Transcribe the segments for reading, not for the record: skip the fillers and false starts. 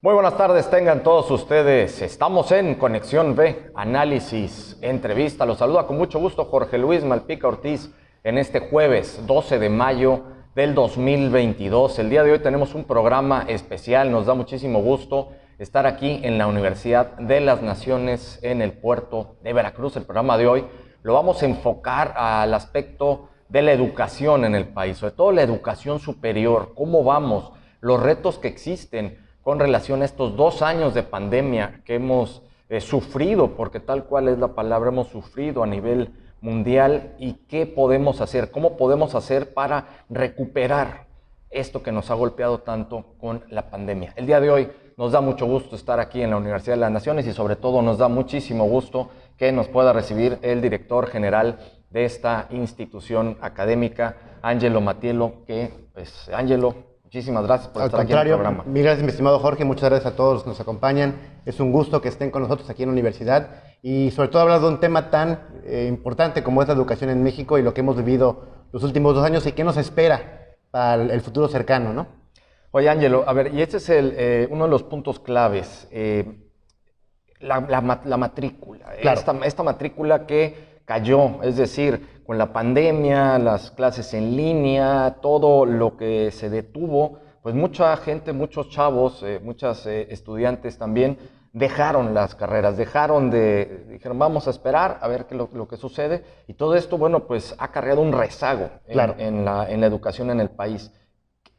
Muy buenas tardes, tengan todos ustedes. Estamos en Conexión B, análisis, entrevista. Los saluda con mucho gusto Jorge Luis Malpica Ortiz en este jueves 12 de mayo del 2022. El día de hoy tenemos un programa especial. Nos da muchísimo gusto estar aquí en la Universidad de las Naciones en el puerto de Veracruz. El programa de hoy lo vamos a enfocar al aspecto de la educación en el país, sobre todo la educación superior. ¿Cómo vamos? Los retos que existen con relación a estos 2 años de pandemia que hemos sufrido, porque tal cual es la palabra, hemos sufrido a nivel mundial, y qué podemos hacer, cómo podemos hacer para recuperar esto que nos ha golpeado tanto con la pandemia. El día de hoy nos da mucho gusto estar aquí en la Universidad de las Naciones y sobre todo nos da muchísimo gusto que nos pueda recibir el director general de esta institución académica, Ángelo Mattiello, Ángelo, muchísimas gracias por estar aquí en el programa. Mil gracias, mi estimado Jorge, muchas gracias a todos los que nos acompañan. Es un gusto que estén con nosotros aquí en la universidad y sobre todo hablar de un tema tan importante como es la educación en México y lo que hemos vivido los últimos 2 años y qué nos espera para el futuro cercano, ¿no? Oye, Ángelo, a ver, y este es uno de los puntos claves, la matrícula. Claro. Esta matrícula que cayó, es decir, con la pandemia, las clases en línea, todo lo que se detuvo, pues mucha gente, muchos chavos, muchos estudiantes también dejaron las carreras, dijeron vamos a esperar a ver qué lo que sucede, y todo esto, bueno, pues ha acarreado un rezago Claro. en la educación en el país.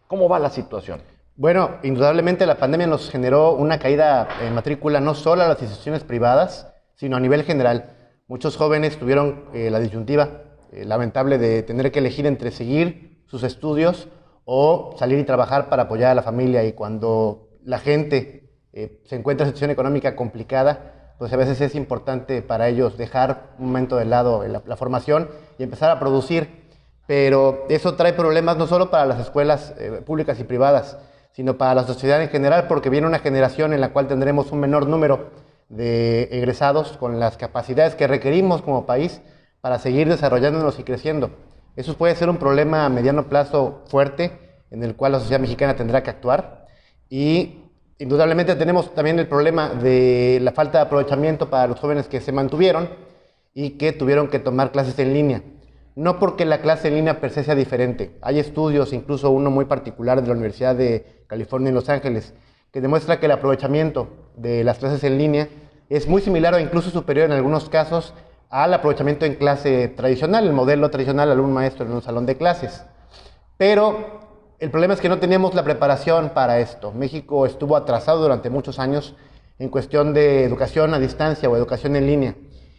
¿Cómo va la situación? Bueno, indudablemente la pandemia nos generó una caída en matrícula no solo a las instituciones privadas, sino a nivel general. Muchos jóvenes tuvieron la disyuntiva lamentable de tener que elegir entre seguir sus estudios o salir y trabajar para apoyar a la familia. Y cuando la gente se encuentra en situación económica complicada, pues a veces es importante para ellos dejar un momento de lado la formación y empezar a producir. Pero eso trae problemas no solo para las escuelas públicas y privadas, sino para la sociedad en general, porque viene una generación en la cual tendremos un menor número de egresados con las capacidades que requerimos como país para seguir desarrollándonos y creciendo. Eso puede ser un problema a mediano plazo fuerte en el cual la sociedad mexicana tendrá que actuar, y indudablemente tenemos también el problema de la falta de aprovechamiento para los jóvenes que se mantuvieron y que tuvieron que tomar clases en línea. No porque la clase en línea per se sea diferente. Hay estudios, incluso uno muy particular de la Universidad de California en Los Ángeles, que demuestra que el aprovechamiento de las clases en línea es muy similar o incluso superior en algunos casos al aprovechamiento en clase tradicional, el modelo tradicional alumno maestro en un salón de clases. Pero el problema es que no teníamos la preparación para esto. México estuvo atrasado durante muchos años en cuestión de educación a distancia o educación en línea,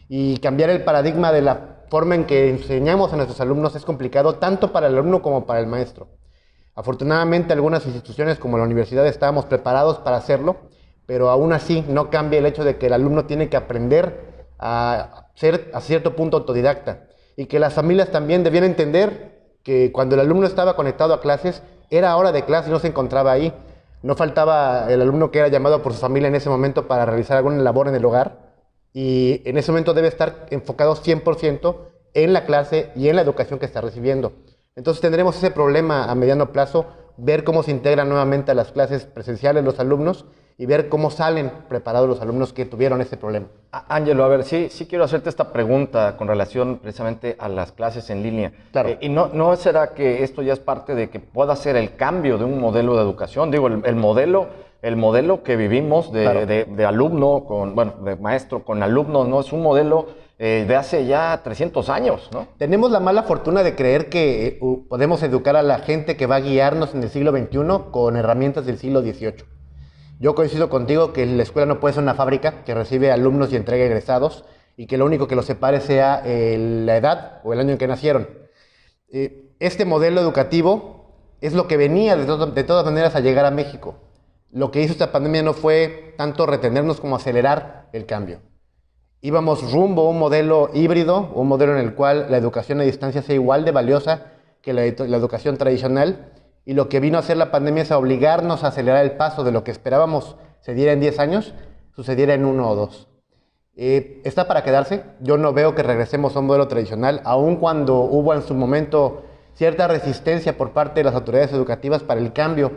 y cambiar el paradigma de la forma en que enseñamos a nuestros alumnos es complicado tanto para el alumno como para el maestro. Afortunadamente, algunas instituciones como la universidad estábamos preparados para hacerlo, pero aún así no cambia el hecho de que el alumno tiene que aprender a ser a cierto punto autodidacta, y que las familias también debían entender que cuando el alumno estaba conectado a clases, era hora de clase y no se encontraba ahí. No faltaba el alumno que era llamado por su familia en ese momento para realizar alguna labor en el hogar, y en ese momento debe estar enfocado 100% en la clase y en la educación que está recibiendo. Entonces tendremos ese problema a mediano plazo, ver cómo se integran nuevamente a las clases presenciales los alumnos y ver cómo salen preparados los alumnos que tuvieron ese problema. Ángelo, a ver, sí quiero hacerte esta pregunta con relación precisamente a las clases en línea. Claro. ¿Y no será que esto ya es parte de que pueda ser el cambio de un modelo de educación? Digo, el modelo que vivimos Claro. de alumno de maestro con alumnos, ¿no? Es un modelo de hace ya 300 años, ¿no? Tenemos la mala fortuna de creer que podemos educar a la gente que va a guiarnos en el siglo XXI con herramientas del siglo XVIII. Yo coincido contigo que la escuela no puede ser una fábrica que recibe alumnos y entrega egresados y que lo único que los separe sea la edad o el año en que nacieron. Este modelo educativo es lo que venía de todas maneras a llegar a México. Lo que hizo esta pandemia no fue tanto retenernos como acelerar el cambio. Íbamos rumbo a un modelo híbrido, un modelo en el cual la educación a distancia sea igual de valiosa que la educación tradicional, y lo que vino a hacer la pandemia es a obligarnos a acelerar el paso de lo que esperábamos se diera en 10 años, sucediera en 1 o 2. Está para quedarse. Yo no veo que regresemos a un modelo tradicional, aun cuando hubo en su momento cierta resistencia por parte de las autoridades educativas para el cambio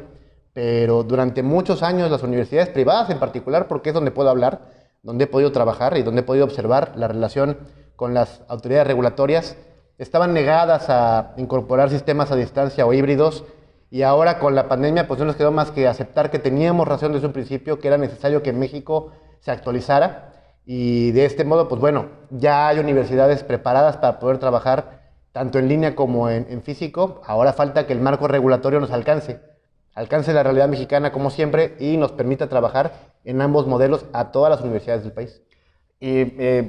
pero durante muchos años las universidades privadas en particular, porque es donde puedo hablar, donde he podido trabajar y donde he podido observar la relación con las autoridades regulatorias, estaban negadas a incorporar sistemas a distancia o híbridos, y ahora con la pandemia pues no nos quedó más que aceptar que teníamos razón desde un principio, que era necesario que México se actualizara, y de este modo pues bueno, ya hay universidades preparadas para poder trabajar tanto en línea como en físico. Ahora falta que el marco regulatorio nos alcance la realidad mexicana como siempre y nos permita trabajar en ambos modelos a todas las universidades del país. Y,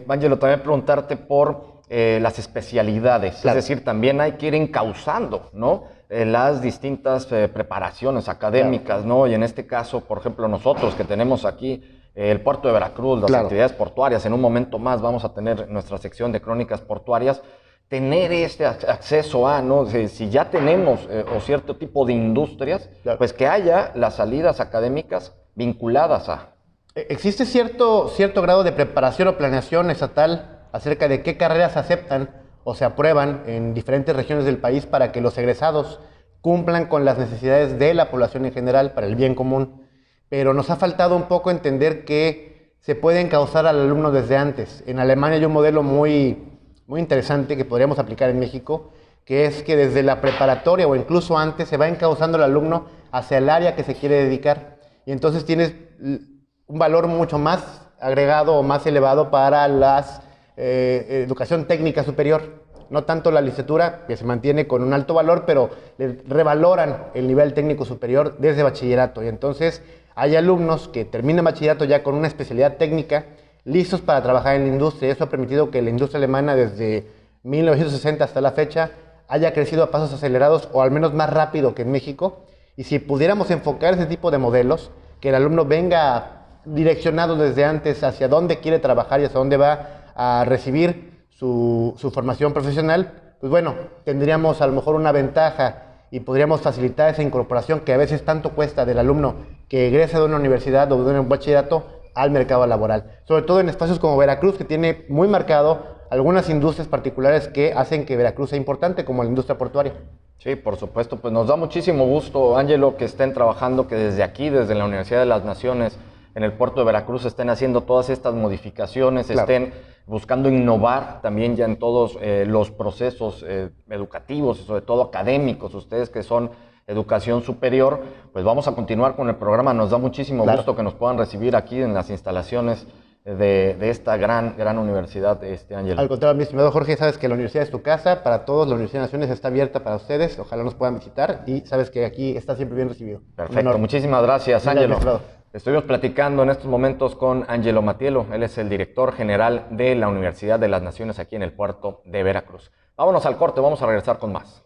Ángelo, también preguntarte por las especialidades, claro. Es decir, también hay que ir encauzando, ¿no? Las distintas preparaciones académicas, claro. ¿No? Y en este caso, por ejemplo, nosotros que tenemos aquí el puerto de Veracruz, las claro. actividades portuarias, en un momento más vamos a tener nuestra sección de crónicas portuarias, tener este acceso a, ¿no? Si ya tenemos o cierto tipo de industrias, claro. pues que haya las salidas académicas vinculadas a... Existe cierto grado de preparación o planeación estatal acerca de qué carreras se aceptan o se aprueban en diferentes regiones del país para que los egresados cumplan con las necesidades de la población en general para el bien común. Pero nos ha faltado un poco entender que se puede encauzar al alumno desde antes. En Alemania hay un modelo muy interesante que podríamos aplicar en México, que es que desde la preparatoria o incluso antes se va encauzando el alumno hacia el área que se quiere dedicar. Y entonces tienes un valor mucho más agregado o más elevado para la educación técnica superior. No tanto la licenciatura, que se mantiene con un alto valor, pero le revaloran el nivel técnico superior desde bachillerato. Y entonces hay alumnos que terminan bachillerato ya con una especialidad técnica, listos para trabajar en la industria. Eso ha permitido que la industria alemana desde 1960 hasta la fecha haya crecido a pasos acelerados o al menos más rápido que en México. Y si pudiéramos enfocar ese tipo de modelos, que el alumno venga direccionado desde antes hacia dónde quiere trabajar y hacia dónde va a recibir su formación profesional, pues bueno, tendríamos a lo mejor una ventaja y podríamos facilitar esa incorporación que a veces tanto cuesta del alumno que egresa de una universidad o de un bachillerato al mercado laboral. Sobre todo en espacios como Veracruz, que tiene muy marcado algunas industrias particulares que hacen que Veracruz sea importante, como la industria portuaria. Sí, por supuesto. Pues nos da muchísimo gusto, Ángelo, que estén trabajando, que desde aquí, desde la Universidad de las Naciones, en el puerto de Veracruz, estén haciendo todas estas modificaciones, claro. Estén buscando innovar también ya en todos los procesos educativos y sobre todo académicos. Ustedes que son educación superior, pues vamos a continuar con el programa. Nos da muchísimo claro. gusto que nos puedan recibir aquí en las instalaciones de esta gran universidad, Ángelo. Al contrario, mi estimado Jorge, sabes que la universidad es tu casa, para todos, la Universidad de Naciones está abierta para ustedes, ojalá nos puedan visitar y sabes que aquí está siempre bien recibido. Perfecto, muchísimas gracias, Ángelo. Estuvimos platicando en estos momentos con Ángelo Matielo, él es el director general de la Universidad de las Naciones aquí en el puerto de Veracruz. Vámonos al corte, vamos a regresar con más.